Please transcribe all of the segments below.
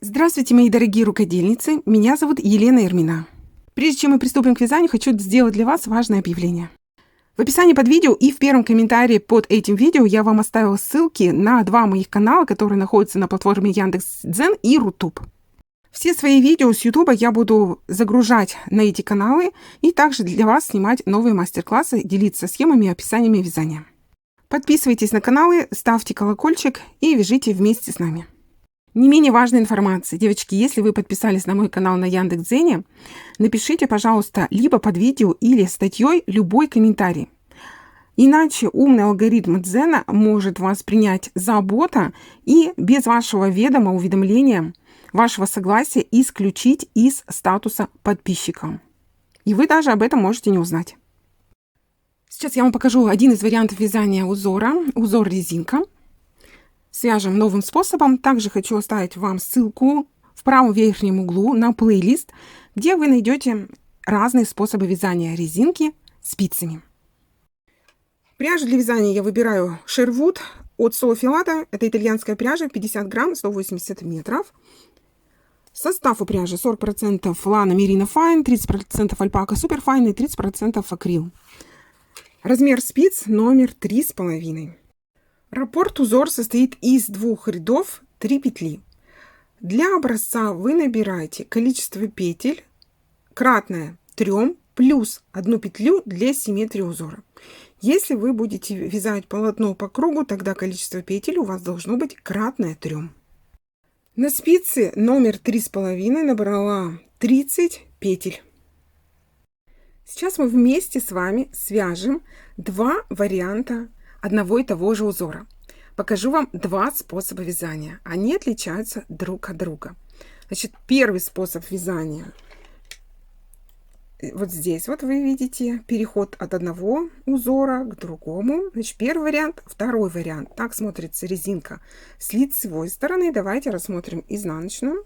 Здравствуйте, мои дорогие рукодельницы! Меня зовут Елена Эрмина. Прежде чем мы приступим к вязанию, хочу сделать для вас важное объявление. В описании под видео и в первом комментарии под этим видео я вам оставила ссылки на два моих канала, которые находятся на платформе Яндекс.Дзен и Рутуб. Все свои видео с Ютуба я буду загружать на эти каналы и также для вас снимать новые мастер-классы, делиться схемами и описаниями вязания. Подписывайтесь на каналы, ставьте колокольчик и вяжите вместе с нами. Не менее важная информация. Девочки, если вы подписались на мой канал на Яндекс.Дзене, напишите, пожалуйста, либо под видео или статьей любой комментарий. Иначе умный алгоритм Дзена может вас принять за бота и без вашего ведома, уведомления, вашего согласия исключить из статуса подписчика. И вы даже об этом можете не узнать. Сейчас я вам покажу один из вариантов вязания узора. Узор резинка. Свяжем новым способом. Также хочу оставить вам ссылку в правом верхнем углу на плейлист, где вы найдете разные способы вязания резинки спицами. Пряжу для вязания я выбираю Sherwood от Solo Filato. Это итальянская пряжа, 50 грамм, 180 метров. Состав у пряжи 40% Lana Merino Fine, 30% Alpaca Super Fine и 30% акрил. Размер спиц номер 3,5. Раппорт-узор состоит из двух рядов, 3 петли. Для образца вы набираете количество петель кратное 3 плюс 1 петлю для симметрии узора. Если вы будете вязать полотно по кругу, тогда количество петель у вас должно быть кратное 3. На спице номер 3,5 набрала 30 петель. Сейчас мы вместе с вами свяжем два варианта одного и того же узора. Покажу вам два способа вязания. Они отличаются друг от друга. Значит, первый способ вязания. Вот здесь вот вы видите переход от одного узора к другому. Значит, первый вариант, второй вариант. Так смотрится резинка с лицевой стороны. Давайте рассмотрим изнаночную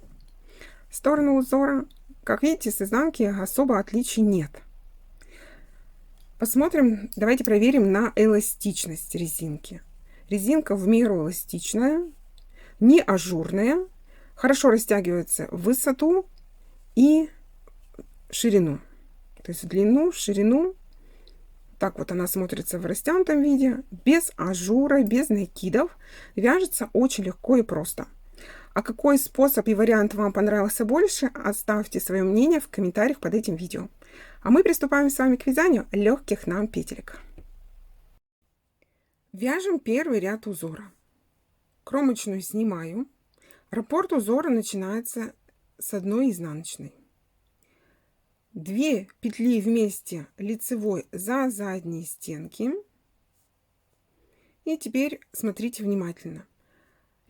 сторону узора. Как видите, с изнанки особо отличий нет. Посмотрим, давайте проверим на эластичность резинки. Резинка в меру эластичная, не ажурная, хорошо растягивается в высоту и ширину. То есть в длину, в ширину. Так вот она смотрится в растянутом виде, без ажура, без накидов. Вяжется очень легко и просто. А какой способ и вариант вам понравился больше, оставьте свое мнение в комментариях под этим видео. А мы приступаем с вами к вязанию легких нам петелек. Вяжем первый ряд узора. Кромочную снимаю. Раппорт узора начинается с одной изнаночной. 2 петли вместе лицевой за задние стенки. И теперь смотрите внимательно.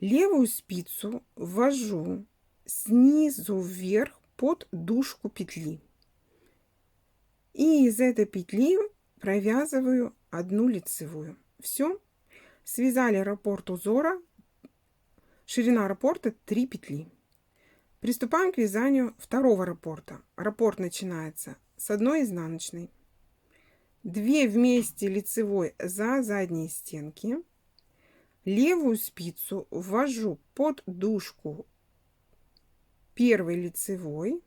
Левую спицу ввожу снизу вверх под дужку петли. И из этой петли провязываю одну лицевую. Все. Связали раппорт узора. Ширина раппорта 3 петли. Приступаем к вязанию второго раппорта. Раппорт начинается с одной изнаночной. 2 вместе лицевой за задние стенки. Левую спицу ввожу под дужку первой лицевой.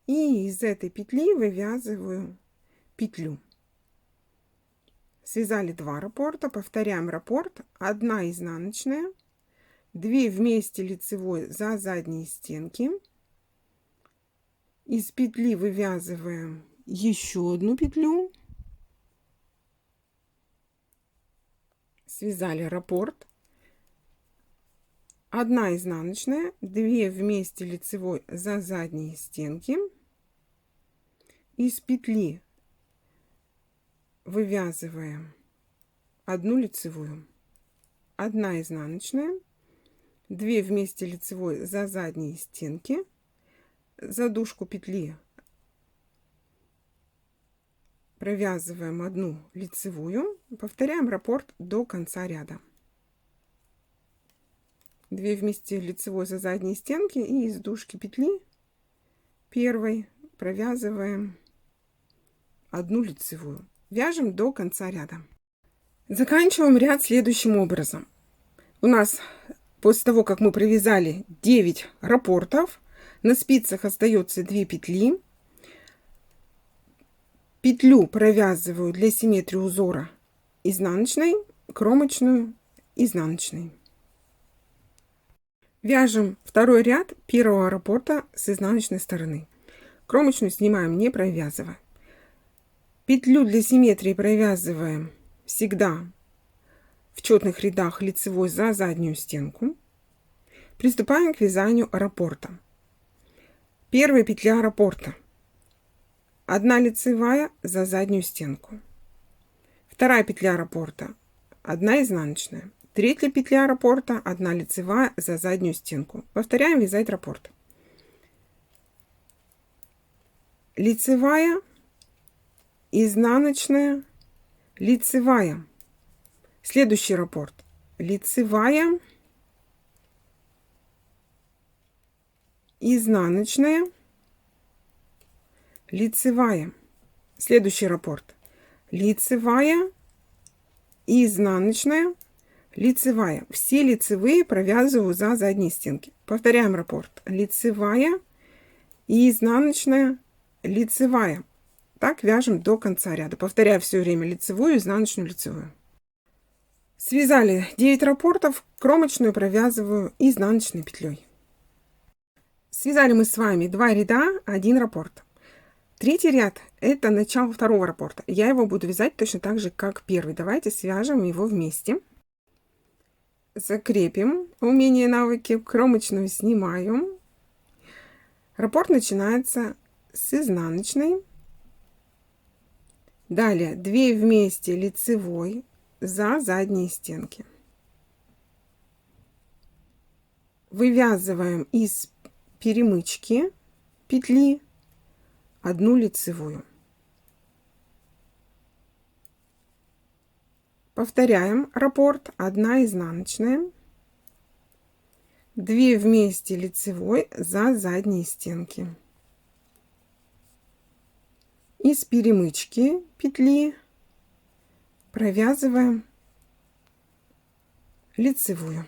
И из этой петли вывязываю петлю. Связали 2 раппорта. Повторяем раппорт. 1 изнаночная. 2 вместе лицевой за задние стенки. Из петли вывязываем еще одну петлю. Связали раппорт. 1 изнаночная, 2 вместе лицевой за задние стенки. Из петли вывязываем 1 лицевую, 1 изнаночная, 2 вместе лицевой за задние стенки. За дужку петли провязываем 1 лицевую. Повторяем раппорт до конца ряда. 2 вместе лицевой за задние стенки и из дужки петли первой провязываем 1 лицевую. Вяжем до конца ряда. Заканчиваем ряд следующим образом. У нас После того, как мы провязали 9 раппортов, на спицах остается 2 петли. Петлю провязываю для симметрии узора изнаночной, кромочную, изнаночной. Вяжем второй ряд первого раппорта с изнаночной стороны. Кромочную снимаем, не провязывая. Петлю для симметрии провязываем всегда в четных рядах лицевой за заднюю стенку. Приступаем к вязанию раппорта. Первая петля раппорта. 1 лицевая за заднюю стенку. Вторая петля раппорта. 1 изнаночная. Третья петля раппорта. 1 лицевая за заднюю стенку. Повторяем вязать раппорт. Лицевая, изнаночная, лицевая. Следующий раппорт. Лицевая, изнаночная, лицевая. Следующий раппорт. Лицевая, изнаночная, лицевая. Все лицевые провязываю за задние стенки. Повторяем раппорт. Лицевая, изнаночная, лицевая. Так вяжем до конца ряда. Повторяю все время лицевую, изнаночную, лицевую. Связали 9 раппортов, кромочную провязываю изнаночной петлей. Связали мы с вами 2 ряда, 1 раппорт. Третий ряд — это начало второго раппорта. Я его буду вязать точно так же, как первый. Давайте свяжем его вместе. Закрепим умение, навыки. Кромочную снимаю. Раппорт начинается с изнаночной. Далее 2 вместе лицевой за задние стенки. Вывязываем из перемычки петли 1 лицевую. Повторяем раппорт. 1 изнаночная. 2 вместе лицевой за задние стенки. Из перемычки петли провязываем лицевую.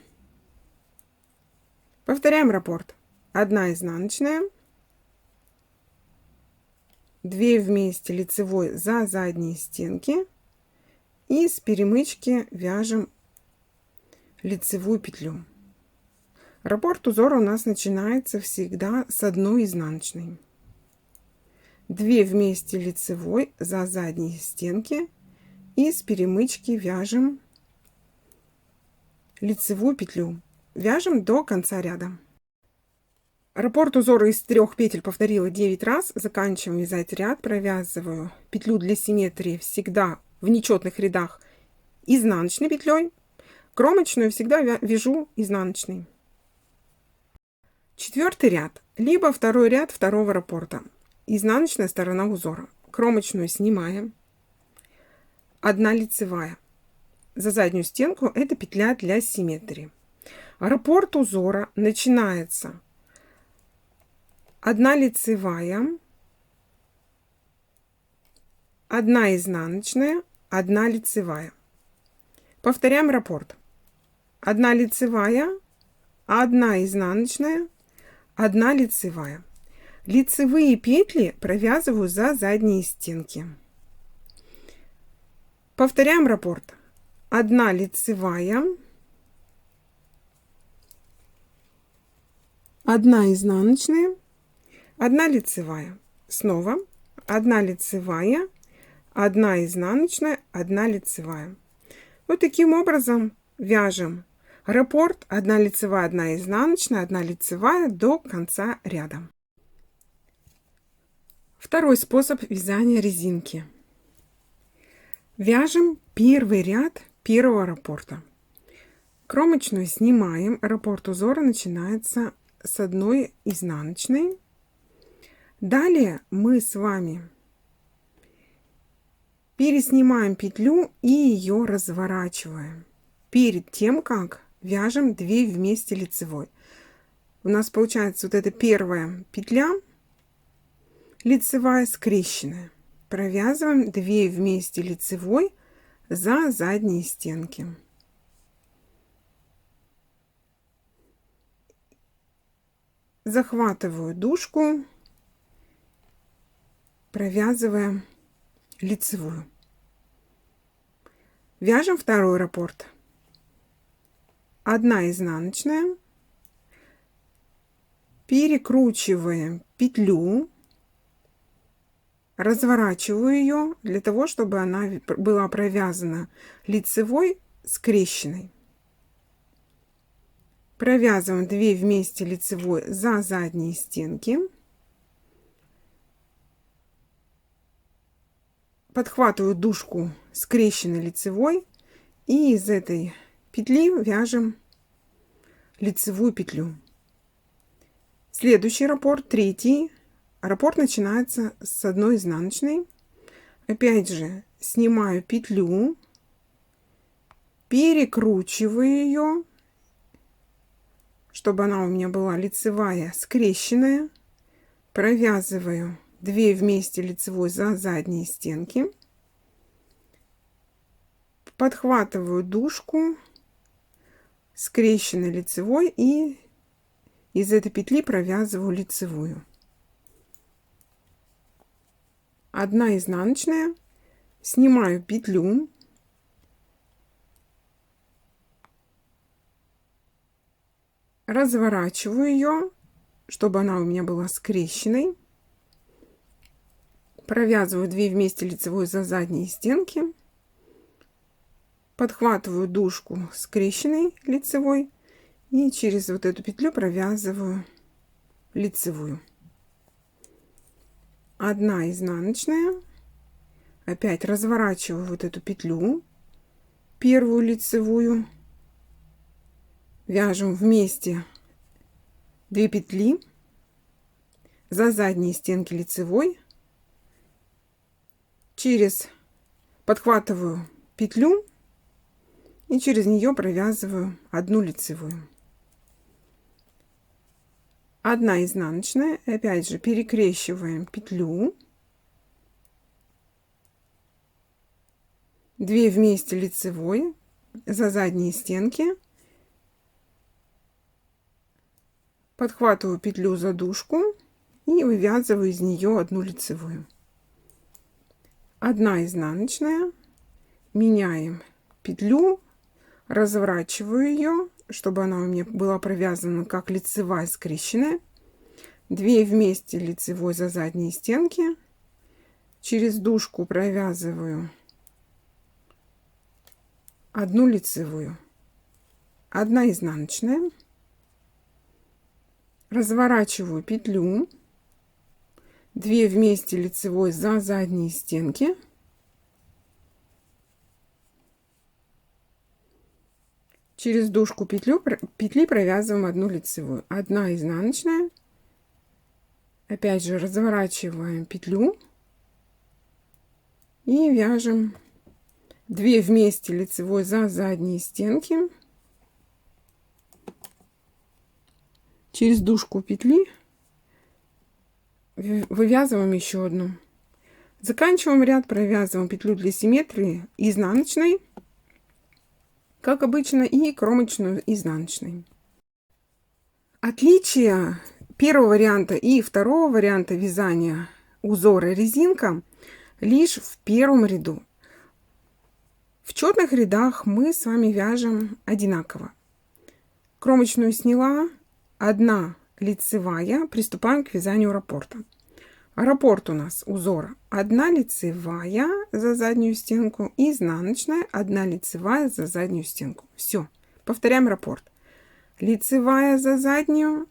Повторяем раппорт. 1 изнаночная. 2 вместе лицевой за задние стенки. И с перемычки вяжем лицевую петлю. Раппорт узора у нас начинается всегда с 1 изнаночной. 2 вместе лицевой за задние стенки. И с перемычки вяжем лицевую петлю. Вяжем до конца ряда. Раппорт узора из 3 петель повторила 9 раз. Заканчиваем вязать ряд. Провязываю петлю для симметрии всегда в нечетных рядах изнаночной петлей. Кромочную всегда вяжу изнаночной. Четвертый ряд, либо второй ряд второго раппорта. Изнаночная сторона узора. Кромочную снимаем. 1 лицевая. За заднюю стенку это петля для симметрии. Раппорт узора начинается 1 лицевая, 1 изнаночная, 1 лицевая. Повторяем раппорт. 1 лицевая, 1 изнаночная, 1 лицевая. Лицевые петли провязываю за задние стенки. Повторяем раппорт. 1 лицевая, 1 изнаночная, 1 лицевая. Снова 1 лицевая, 1 изнаночная, 1 лицевая. Вот таким образом вяжем раппорт 1 лицевая, 1 изнаночная, 1 лицевая до конца ряда. Второй способ вязания резинки. Вяжем первый ряд первого раппорта. Кромочную снимаем. Раппорт узора начинается с 1 изнаночной. Далее мы с вами переснимаем петлю и ее разворачиваем. Перед тем, как вяжем 2 вместе лицевой. У нас получается вот эта первая петля лицевая скрещенная. Провязываем 2 вместе лицевой за задние стенки. захватываю дужку, провязывая лицевую. Вяжем второй раппорт. 1 изнаночная, перекручиваем петлю, разворачиваю ее для того, чтобы она была провязана лицевой скрещенной. Провязываем 2 вместе лицевой за задние стенки. Подхватываю дужку скрещенной лицевой и из этой петли вяжем лицевую петлю. Следующий раппорт, третий. Раппорт начинается с 1 изнаночной. Опять же, снимаю петлю, перекручиваю ее, чтобы она у меня была лицевая скрещенная. Провязываю 2 вместе лицевой за задние стенки. Подхватываю дужку скрещенной лицевой и из этой петли провязываю лицевую. 1 изнаночная, снимаю петлю, разворачиваю ее, чтобы она у меня была скрещенной. Провязываю 2 вместе лицевой за задние стенки. Подхватываю дужку скрещенной лицевой и через вот эту петлю провязываю лицевую. 1 изнаночная, опять разворачиваю вот эту петлю, первую лицевую, вяжем вместе 2 петли за задние стенки лицевой, подхватываю петлю и через нее провязываю 1 лицевую. 1 изнаночная, опять же перекрещиваем петлю, 2 вместе лицевой за задние стенки, подхватываю петлю за дужку и вывязываю из нее 1 лицевую. 1 изнаночная, меняем петлю, разворачиваю ее, чтобы она у меня была провязана как лицевая скрещенная. 2 вместе лицевой за задние стенки, через дужку провязываю 1 лицевую. 1 изнаночная, разворачиваю петлю, 2 вместе лицевой за задние стенки, через дужку петли провязываем 1 лицевую. 1 изнаночная, опять же разворачиваем петлю и вяжем 2 вместе лицевой за задние стенки, через дужку петли вывязываем еще 1. Заканчиваем ряд, провязываем петлю для симметрии изнаночной, как обычно, и кромочную изнаночной. Отличие первого варианта и второго варианта вязания узора резинка лишь в первом ряду. В четных рядах мы с вами вяжем одинаково. Кромочную сняла, 1 лицевая, приступаем к вязанию раппорта. Раппорт у нас узора 1 лицевая за заднюю стенку, изнаночная 1 лицевая за заднюю стенку. Все, повторяем раппорт. Лицевая за заднюю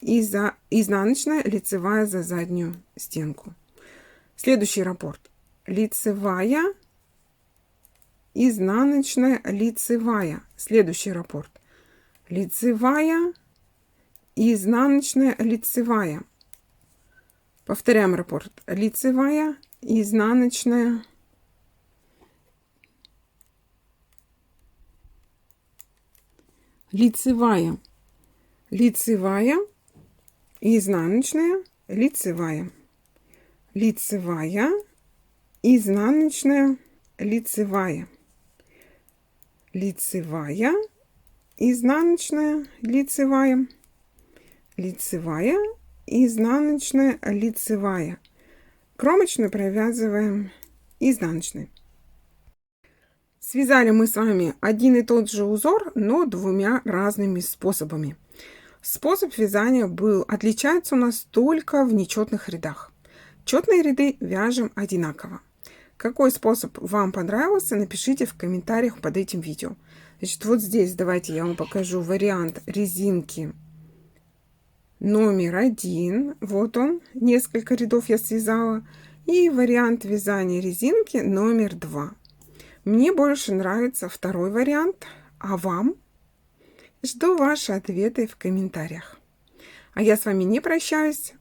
и изнаночная лицевая за заднюю стенку. Следующий раппорт. Лицевая, изнаночная, лицевая. Следующий раппорт. Лицевая, изнаночная, лицевая. Повторяем раппорт. Лицевая, изнаночная, лицевая, лицевая, изнаночная, лицевая, лицевая, изнаночная, лицевая, лицевая, изнаночная, лицевая, лицевая, изнаночная, лицевая. Кромочную провязываем изнаночной. Связали мы с вами один и тот же узор, но двумя разными способами. Способ вязания отличается у нас только в нечетных рядах. Четные ряды вяжем одинаково. Какой способ вам понравился, напишите в комментариях под этим видео. Значит, вот здесь давайте я вам покажу вариант резинки номер 1. Вот он, несколько рядов я связала. И вариант вязания резинки номер 2. Мне больше нравится второй вариант, а вам? Жду ваши ответы в комментариях. А я с вами не прощаюсь.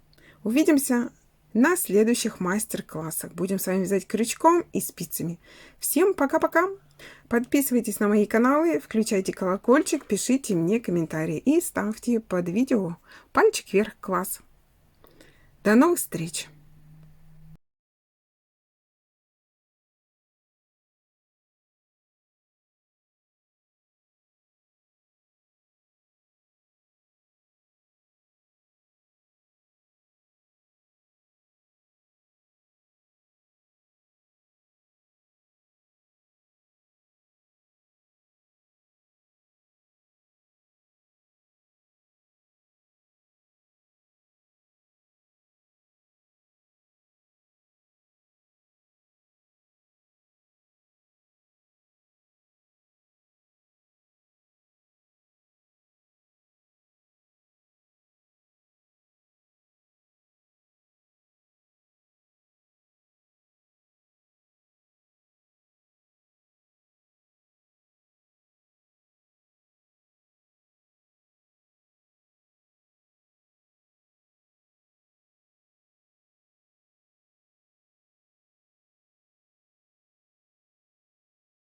Увидимся на следующих мастер-классах. Будем с вами вязать крючком и спицами. Всем пока-пока. Подписывайтесь на мои каналы, включайте колокольчик, пишите мне комментарии и ставьте под видео пальчик вверх. Класс. До новых встреч!